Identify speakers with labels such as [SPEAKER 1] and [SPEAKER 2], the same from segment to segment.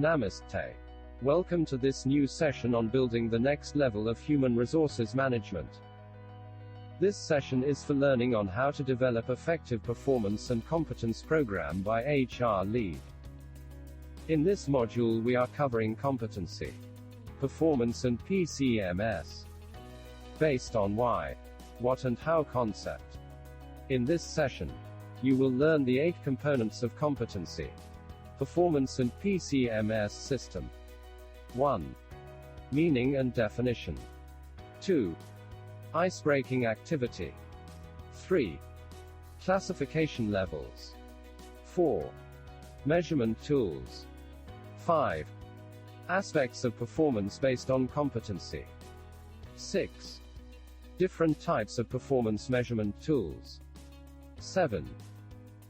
[SPEAKER 1] Namaste. Welcome to this new session on building the next level of human resources management. This session is for learning on how to develop effective performance and competence program by HR lead. In this module we are covering competency, performance and PCMS, based on why, what and how concept. In this session, you will learn the 8 components of competency, performance and PCMS system. 1. Meaning and definition. 2. Ice-breaking activity. 3. Classification levels. 4. Measurement tools. 5. Aspects of performance based on competency. 6. Different types of performance measurement tools. 7.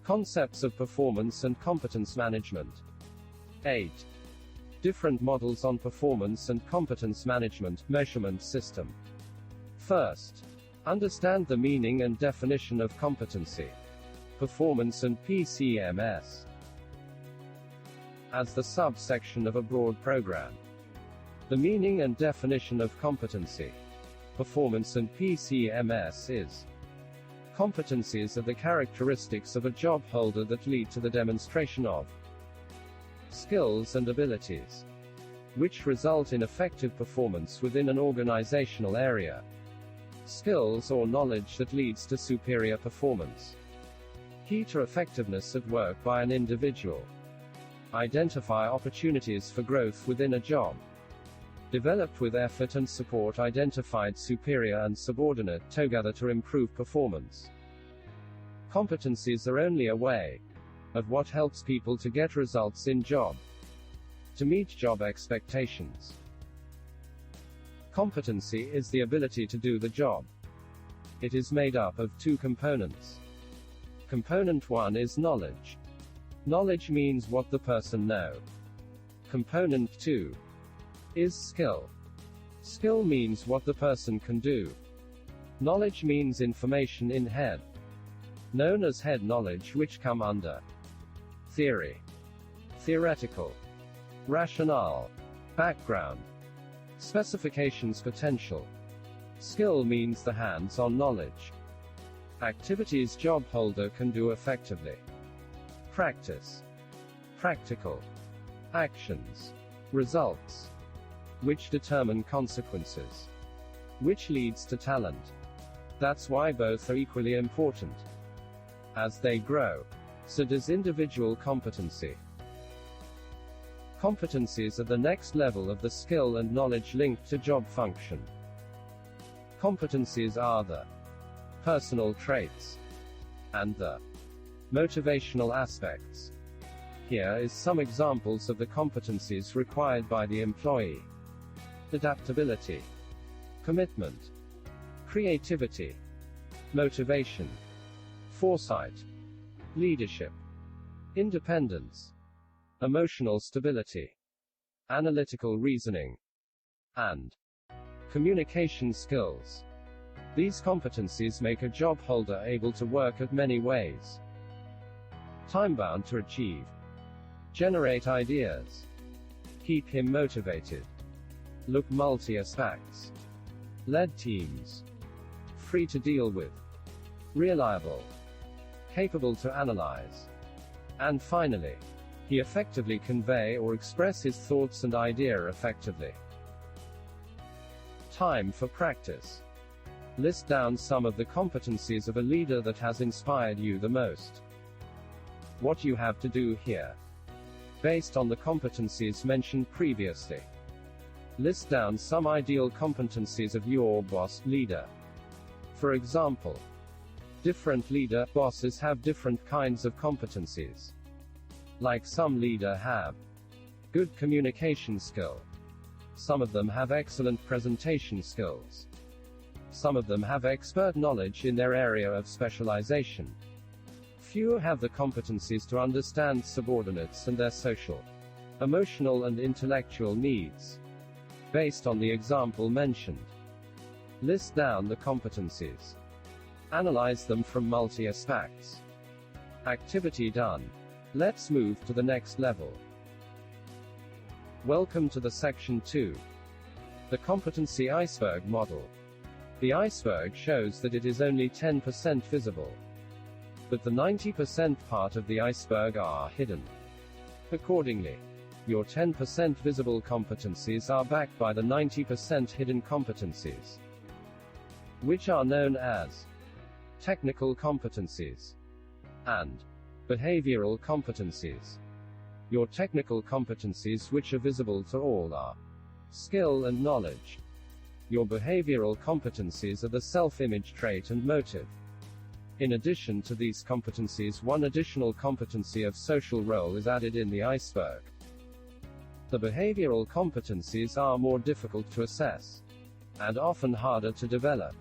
[SPEAKER 1] Concepts of performance and competence management. 8. Different models on performance and competence management measurement system. First, understand the meaning and definition of competency, performance and PCMS. As the subsection of a broad program, the meaning and definition of competency, performance and PCMS is: competencies are the characteristics of a job holder that lead to the demonstration of skills and abilities, which result in effective performance within an organizational area. Skills or knowledge that leads to superior performance. Key to effectiveness at work by an individual. Identify opportunities for growth within a job. Developed with effort and support identified superior and subordinate together to improve performance. Competencies are only a way of what helps people to get results in job, to meet job expectations. Competency is the ability to do the job. It is made up of 2 components. Component 1 is knowledge. Knowledge means what the person knows. Component 2 is skill. Skill means what the person can do. Knowledge means information in head, known as head knowledge, which come under theory, theoretical, rationale, background, specifications, potential. Skill means the hands-on knowledge. Activities job holder can do effectively. Practice, practical, actions, results, which determine consequences, which leads to talent. That's why both are equally important. As they grow, so does individual competency. Competencies are the next level of the skill and knowledge linked to job function. Competencies are the personal traits and the motivational aspects. Here is some examples of the competencies required by the employee. Adaptability, commitment, creativity, motivation, foresight, leadership, independence, emotional stability, analytical reasoning, and communication skills. These competencies make a job holder able to work at many ways. Time-bound to achieve, generate ideas, keep him motivated, look multi-aspects, led teams, free to deal with, reliable, capable to analyze, and finally, he effectively convey or express his thoughts and idea effectively. Time for practice. List down some of the competencies of a leader that has inspired you the most. What you have to do here, based on the competencies mentioned previously. List down some ideal competencies of your boss, leader. For example, different leader, bosses have different kinds of competencies. Like some leader have good communication skill. Some of them have excellent presentation skills. Some of them have expert knowledge in their area of specialization. Few have the competencies to understand subordinates and their social, emotional and intellectual needs. Based on the example mentioned, list down the competencies. Analyze them from multi-aspects. Activity done. Let's move to the next level. Welcome to the Section 2. The Competency Iceberg Model. The iceberg shows that it is only 10% visible. But the 90% part of the iceberg are hidden. Accordingly, your 10% visible competencies are backed by the 90% hidden competencies, which are known as technical competencies and behavioral competencies. Your technical competencies, which are visible to all, are skill and knowledge. Your behavioral competencies are the self-image trait and motive. In addition to these competencies, one additional competency of social role is added in the iceberg. The behavioral competencies are more difficult to assess and often harder to develop.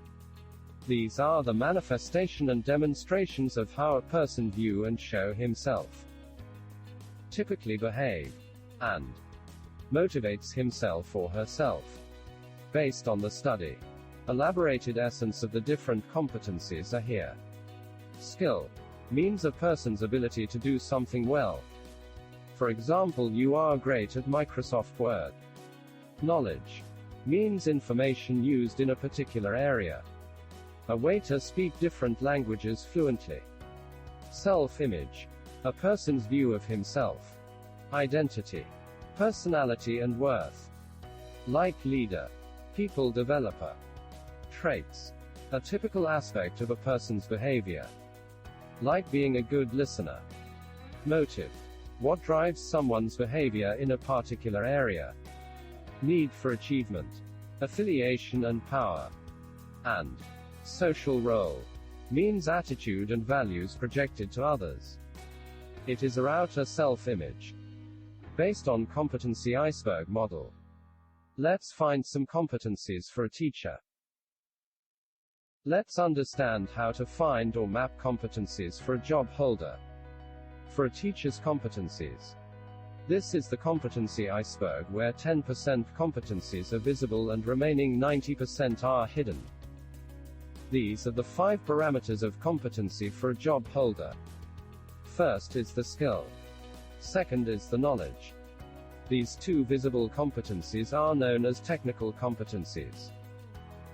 [SPEAKER 1] These are the manifestation and demonstrations of how a person view and show himself, typically behave, and motivates himself or herself. Based on the study, elaborated essence of the different competencies are here. Skill means a person's ability to do something well. For example, you are great at Microsoft Word. Knowledge means information used in a particular area. A waiter speaks different languages fluently. Self-image, a person's view of himself. Identity, personality and worth. Like leader, people developer. Traits, a typical aspect of a person's behavior. Like being a good listener. Motive, what drives someone's behavior in a particular area. Need for achievement, affiliation and power. And social role means attitude and values projected to others. It is our outer self-image. Based on Competency Iceberg Model, let's find some competencies for a teacher. Let's understand how to find or map competencies for a job holder. For a teacher's competencies, this is the competency iceberg where 10% competencies are visible and remaining 90% are hidden. These are the 5 parameters of competency for a job holder. First is the skill. Second is the knowledge. These 2 visible competencies are known as technical competencies.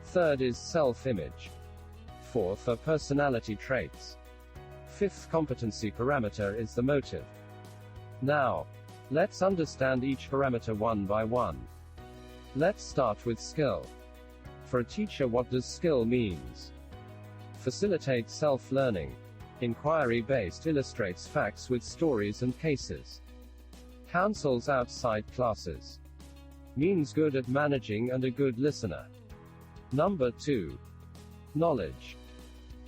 [SPEAKER 1] Third is self-image. Fourth are personality traits. Fifth competency parameter is the motive. Now, let's understand each parameter one by one. Let's start with skill. For a teacher, what does skill means? Facilitate self-learning. Inquiry-based, illustrates facts with stories and cases. Counsels outside classes. Means good at managing and a good listener. Number 2. Knowledge.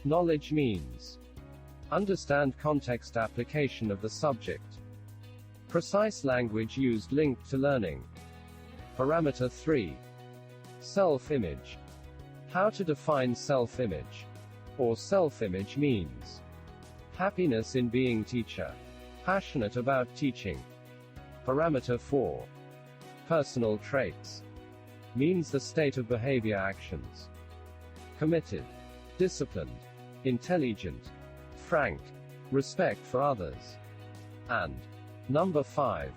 [SPEAKER 1] Knowledge means understand context, application of the subject. Precise language used, linked to learning. Parameter 3. Self-image. How to define self-image. Or self-image means happiness in being teacher. Passionate about teaching. Parameter 4. Personal traits. Means the state of behavior, actions. Committed. Disciplined. Intelligent. Frank. Respect for others. And number 5.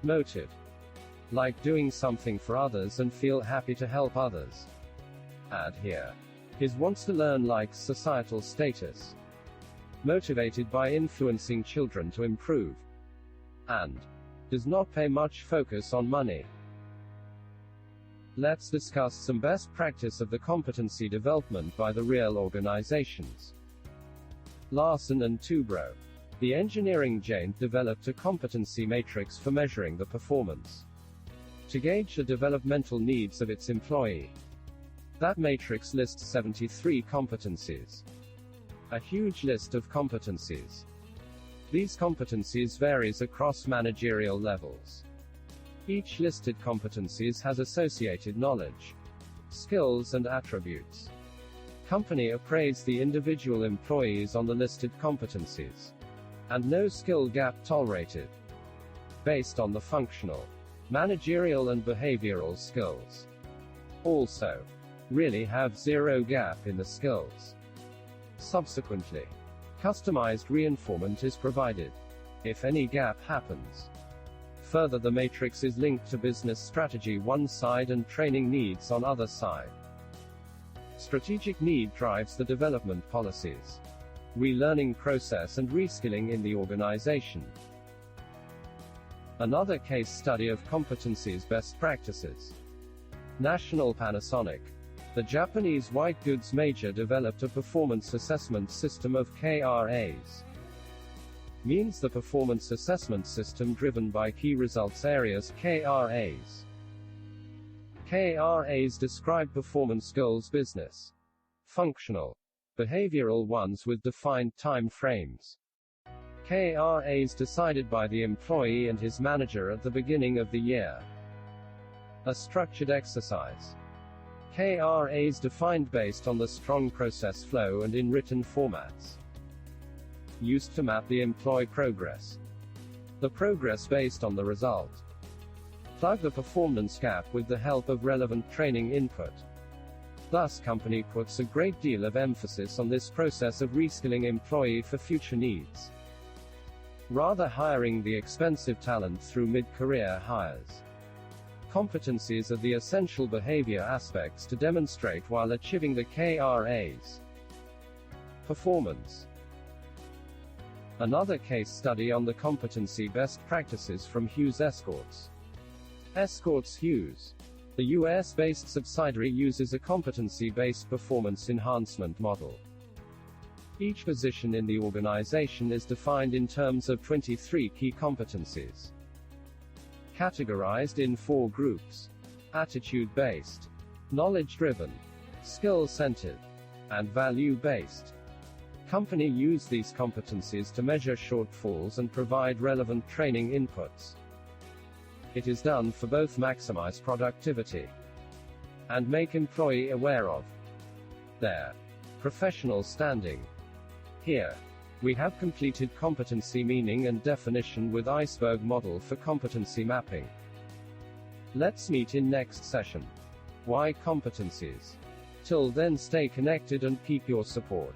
[SPEAKER 1] Motive. Like doing something for others and feel happy to help others. Add here. His wants to learn, likes societal status. Motivated by influencing children to improve. And does not pay much focus on money. Let's discuss some best practice of the competency development by the real organizations. Larson and Toubro, the engineering giant, developed a competency matrix for measuring the performance to gauge the developmental needs of its employee. That matrix lists 73 competencies. A huge list of competencies. These competencies varies across managerial levels. Each listed competencies has associated knowledge, skills and attributes. Company appraise the individual employees on the listed competencies. And no skill gap tolerated. Based on the functional, managerial and behavioral skills. Also, really have zero gap in the skills. Subsequently, customized reinforcement is provided if any gap happens. Further, the matrix is linked to business strategy one side and training needs on other side. Strategic need drives the development policies, relearning process and reskilling in the organization. Another case study of competencies best practices. National Panasonic. The Japanese white goods major developed a performance assessment system of KRAs. Means the performance assessment system driven by key results areas, KRAs. KRAs describe performance goals, business, functional, behavioral ones with defined time frames. KRAs decided by the employee and his manager at the beginning of the year. A structured exercise. KRAs defined based on the strong process flow and in written formats. Used to map the employee progress. The progress based on the result. Plug the performance gap with the help of relevant training input. Thus, company puts a great deal of emphasis on this process of reskilling employee for future needs, rather hiring the expensive talent through mid-career hires. Competencies are the essential behavior aspects to demonstrate while achieving the KRAs. Performance. Another case study on the competency best practices from Hughes Escorts. Escorts Hughes. The US-based subsidiary uses a competency-based performance enhancement model. Each position in the organization is defined in terms of 23 key competencies, categorized in 4 groups: attitude-based, knowledge-driven, skill-centered, and value-based. Company use these competencies to measure shortfalls and provide relevant training inputs. It is done for both maximize productivity and make employee aware of their professional standing. Here, we have completed competency meaning and definition with Iceberg model for competency mapping. Let's meet in next session. Why competencies? Till then, stay connected and keep your support.